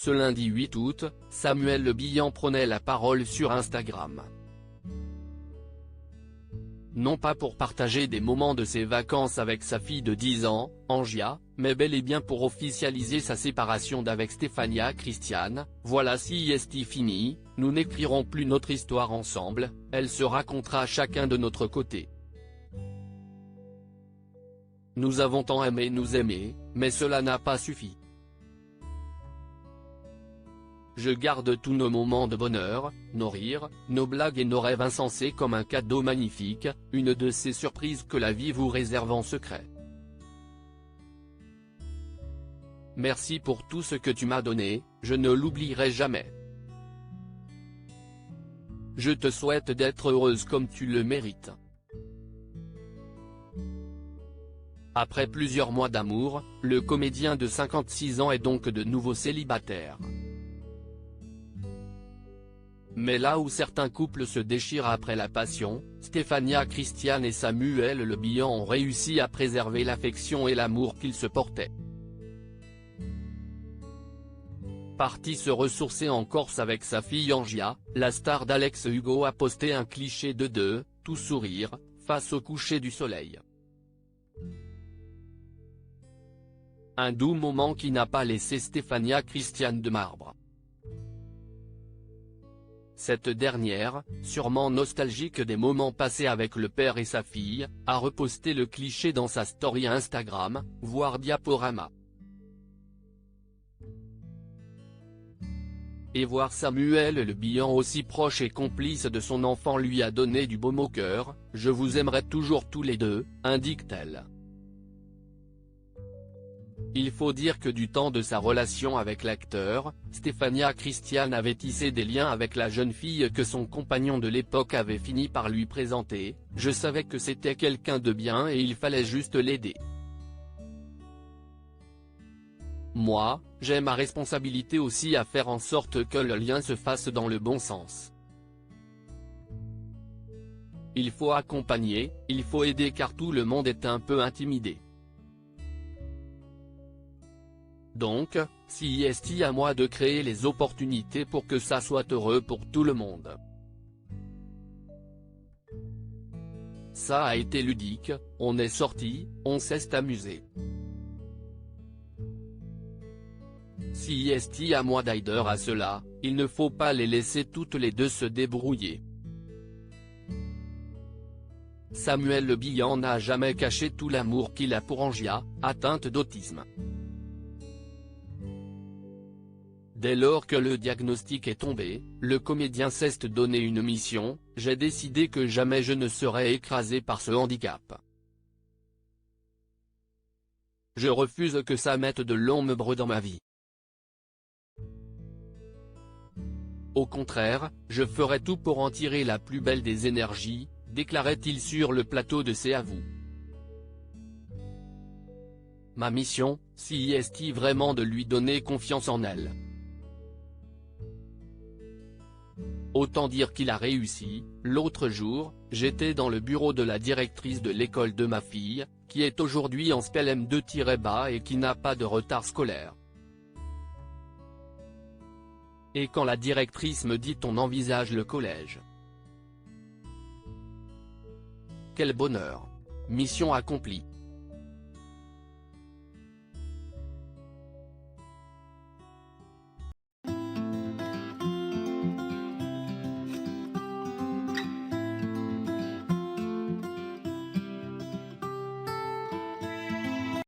Ce lundi 8 août, Samuel Le Bihan prenait la parole sur Instagram. Non pas pour partager des moments de ses vacances avec sa fille de 10 ans, Angia, mais bel et bien pour officialiser sa séparation d'avec Stefania Christian. Voilà, si est fini, nous n'écrirons plus notre histoire ensemble, elle se racontera chacun de notre côté. Nous avons tant aimé nous aimer, mais cela n'a pas suffi. Je garde tous nos moments de bonheur, nos rires, nos blagues et nos rêves insensés comme un cadeau magnifique, une de ces surprises que la vie vous réserve en secret. Merci pour tout ce que tu m'as donné, je ne l'oublierai jamais. Je te souhaite d'être heureuse comme tu le mérites. Après plusieurs mois d'amour, le comédien de 56 ans est donc de nouveau célibataire. Mais là où certains couples se déchirent après la passion, Stefania Christian et Samuel Le Bihan ont réussi à préserver l'affection et l'amour qu'ils se portaient. Parti se ressourcer en Corse avec sa fille Angia, la star d'Alex Hugo a posté un cliché de deux, tout sourire, face au coucher du soleil. Un doux moment qui n'a pas laissé Stefania Christian de marbre. Cette dernière, sûrement nostalgique des moments passés avec le père et sa fille, a reposté le cliché dans sa story Instagram, voire diaporama. Et voir Samuel Le Bihan aussi proche et complice de son enfant lui a donné du baume au cœur. Je vous aimerai toujours tous les deux, indique-t-elle. Il faut dire que du temps de sa relation avec l'acteur, Stefania Christian avait tissé des liens avec la jeune fille que son compagnon de l'époque avait fini par lui présenter. Je savais que c'était quelqu'un de bien et il fallait juste l'aider. Moi, j'ai ma responsabilité aussi à faire en sorte que le lien se fasse dans le bon sens. Il faut accompagner, il faut aider car tout le monde est un peu intimidé. Donc, si est à moi de créer les opportunités pour que ça soit heureux pour tout le monde. Ça a été ludique, on est sorti, on s'est amusé. Si est à moi d'aider à cela, il ne faut pas les laisser toutes les deux se débrouiller. Samuel Le Bihan n'a jamais caché tout l'amour qu'il a pour Angia, atteinte d'autisme. Dès lors que le diagnostic est tombé, le comédien s'est donné une mission: j'ai décidé que jamais je ne serai écrasé par ce handicap. Je refuse que ça mette de l'ombre dans ma vie. Au contraire, je ferai tout pour en tirer la plus belle des énergies, déclarait-il sur le plateau de C'est à vous. Ma mission, si est vraiment de lui donner confiance en elle. Autant dire qu'il a réussi. L'autre jour, j'étais dans le bureau de la directrice de l'école de ma fille, qui est aujourd'hui en SPLM2-bas et qui n'a pas de retard scolaire. Et quand la directrice me dit: on envisage le collège. Quel bonheur! Mission accomplie.